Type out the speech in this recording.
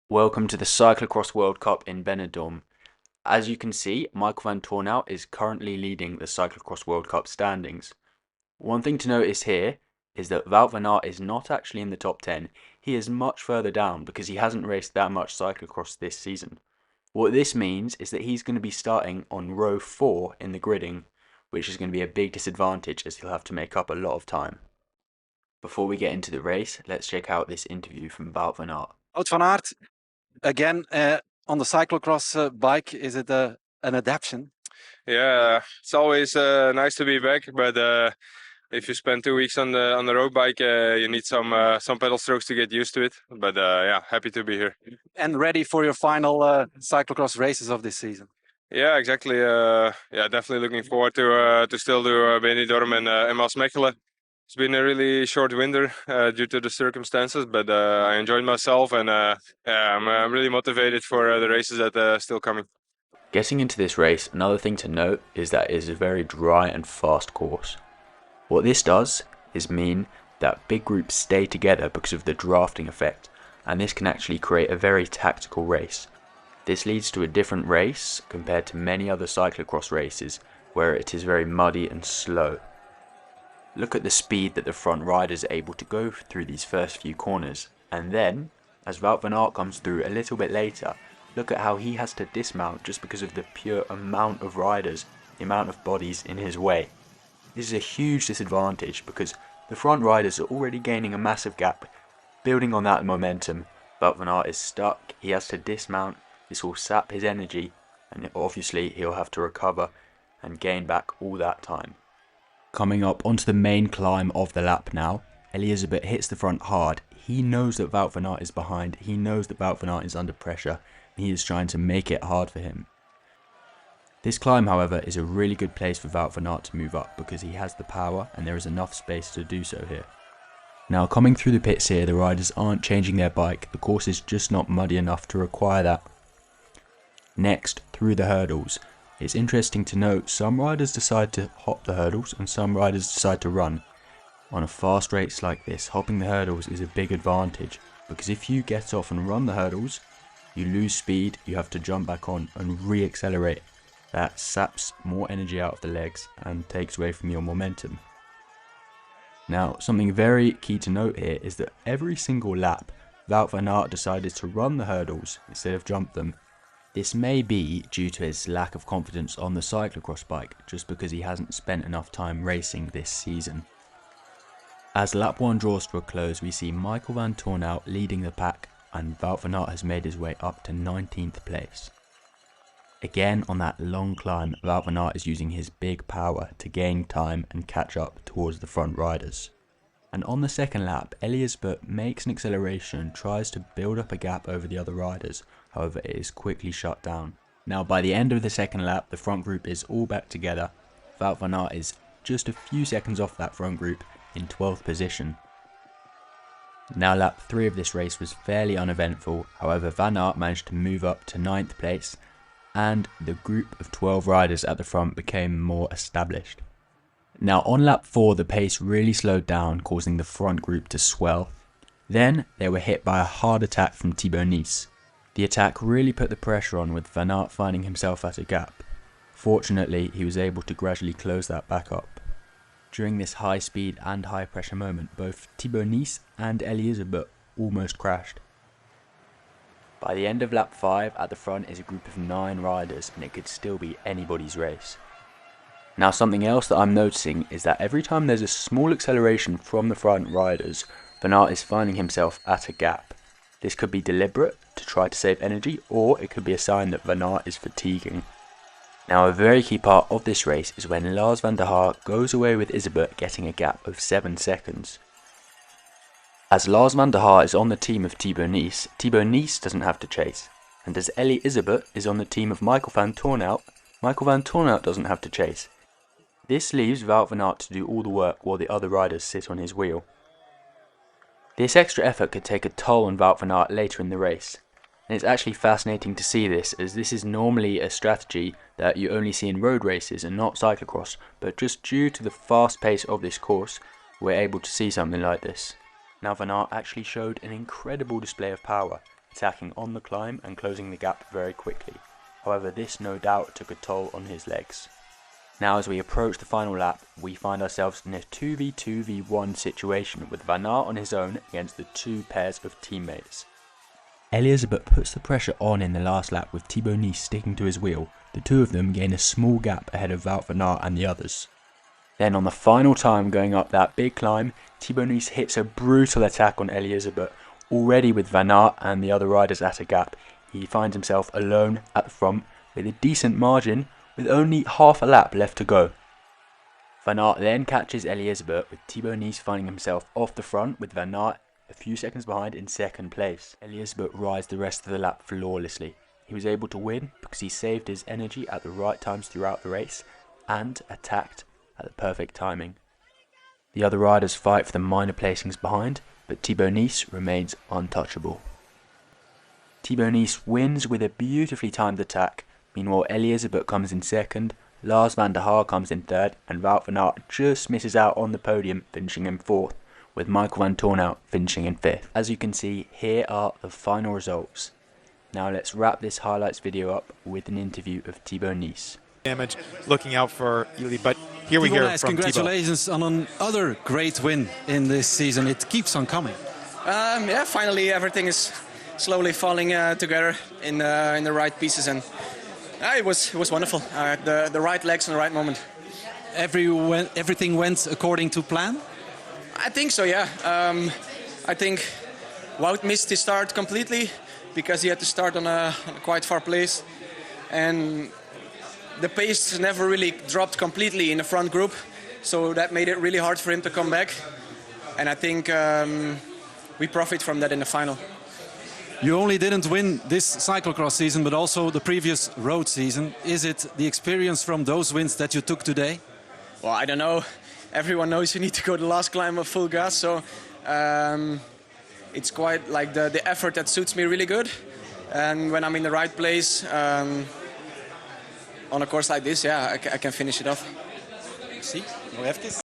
Welcome to the Cyclocross World Cup in Benidorm. As you can see, Michael van Toornout is currently leading the Cyclocross World Cup standings. One thing to notice here is that Wout van Aert is not actually in the top 10. He is much further down because he hasn't raced that much cyclocross this season. What this means is that he's going to be starting on row 4 in the gridding, which is going to be a big disadvantage as he'll have to make up a lot of time. Before we get into the race, let's check out this interview from Wout van Aert. Wout van Aert, again on the cyclocross bike, is it an adaptation? Yeah, it's always nice to be back, but if you spend 2 weeks on the road bike, you need some pedal strokes to get used to it. But yeah, happy to be here. And ready for your final cyclocross races of this season? Yeah, exactly. Yeah, definitely looking forward to still do Benidorm and Mens Cyclocross. It's been a really short winter due to the circumstances, but I enjoyed myself, and yeah, I'm really motivated for the races that are still coming. Getting into this race, another thing to note is that it is a very dry and fast course. What this does is mean that big groups stay together because of the drafting effect, and this can actually create a very tactical race. This leads to a different race compared to many other cyclocross races where it is very muddy and slow. Look at the speed that the front riders are able to go through these first few corners, and then, as Wout van Aert comes through a little bit later, look at how he has to dismount just because of the pure amount of riders, the amount of bodies in his way. This is a huge disadvantage because the front riders are already gaining a massive gap. Building on that momentum, Wout van Aert is stuck, he has to dismount, this will sap his energy, and obviously he'll have to recover and gain back all that time. Coming up onto the main climb of the lap now, Elisabeth hits the front hard. He knows that Wout van Aert is behind, he knows that Wout van Aert is under pressure, and he is trying to make it hard for him. This climb, however, is a really good place for Wout van Aert to move up because he has the power and there is enough space to do so here. Now coming through the pits here, the riders aren't changing their bike, the course is just not muddy enough to require that. Next, through the hurdles. It's interesting to note some riders decide to hop the hurdles and some riders decide to run. On a fast race like this, hopping the hurdles is a big advantage because if you get off and run the hurdles, you lose speed, you have to jump back on and re-accelerate. That saps more energy out of the legs and takes away from your momentum. Now, something very key to note here is that every single lap, Wout van Aert decided to run the hurdles instead of jump them. This may be due to his lack of confidence on the cyclocross bike, just because he hasn't spent enough time racing this season. As lap 1 draws to a close, we see Michael van Toornout leading the pack, and Wout van Aert has made his way up to 19th place. Again on that long climb, Wout van Aert is using his big power to gain time and catch up towards the front riders. And on the second lap, Elisabeth makes an acceleration and tries to build up a gap over the other riders, however it is quickly shut down. Now by the end of the second lap, the front group is all back together. Wout van Aert is just a few seconds off that front group in 12th position. Now lap 3 of this race was fairly uneventful, however Van Aert managed to move up to 9th place and the group of 12 riders at the front became more established. Now on lap 4 the pace really slowed down, causing the front group to swell. Then they were hit by a hard attack from Thibau. The attack really put the pressure on, with Van Aert finding himself at a gap. Fortunately, he was able to gradually close that back up. During this high speed and high pressure moment, both Thibau and Elisabeth almost crashed. By the end of lap 5, at the front is a group of 9 riders and it could still be anybody's race. Now something else that I'm noticing is that every time there's a small acceleration from the front riders, Van Aert is finding himself at a gap. This could be deliberate to try to save energy, or it could be a sign that Van Aert is fatiguing. Now a very key part of this race is when Lars van der Haar goes away with Elisabeth getting a gap of 7 seconds. As Lars van der Haar is on the team of Thibau doesn't have to chase, and as Elisabeth is on the team of Michael van Toornout doesn't have to chase. This leaves Wout van Aert to do all the work while the other riders sit on his wheel. This extra effort could take a toll on Wout van Aert later in the race, and it's actually fascinating to see this, as this is normally a strategy that you only see in road races and not cyclocross, but just due to the fast pace of this course, we're able to see something like this. Now Van Aert actually showed an incredible display of power. attacking on the climb and closing the gap very quickly. However, this no doubt took a toll on his legs. Now as we approach the final lap, we find ourselves in a 2v2v1 situation with Van Aert on his own against the two pairs of teammates. Elizabeth puts the pressure on in the last lap with Thibau sticking to his wheel. The two of them gain a small gap ahead of Wout van Aert and the others. Then on the final time going up that big climb, Thibau hits a brutal attack on Elizabeth. Already with Van Aert and the other riders at a gap, he finds himself alone at the front with a decent margin with only half a lap left to go. Van Aert then catches Elizabeth with Thibau finding himself off the front with Van Aert a few seconds behind in second place. Elizabeth rides the rest of the lap flawlessly. He was able to win because he saved his energy at the right times throughout the race and attacked at the perfect timing. The other riders fight for the minor placings behind, but Thibau remains untouchable. Thibau wins with a beautifully timed attack. Meanwhile, Elizabeth comes in second, Lars van der Haar comes in third, and Wout van Aert just misses out on the podium, finishing in fourth, with Michael van Toornout finishing in fifth. As you can see, here are the final results. Now let's wrap this highlights video up with an interview of Thibau. Damage, looking out for Ely, but here we hear from congratulations on another great win in this season. It keeps on coming. Yeah, finally everything is slowly falling together in the right pieces, and it was wonderful. The right legs in the right moment. Everything went according to plan? I think so, yeah. I think Wout missed his start completely because he had to start on a quite far place, and the pace never really dropped completely in the front group, so that made it really hard for him to come back, and I think we profit from that in the final. You only didn't win this cyclocross season, but also the previous road season. Is it the experience from those wins that you took today? Well, I don't know. Everyone knows you need to go the last climb of full gas, so it's quite like the effort that suits me really good. And when I'm in the right place, on a course like this, yeah, I can finish it off. See, nog even.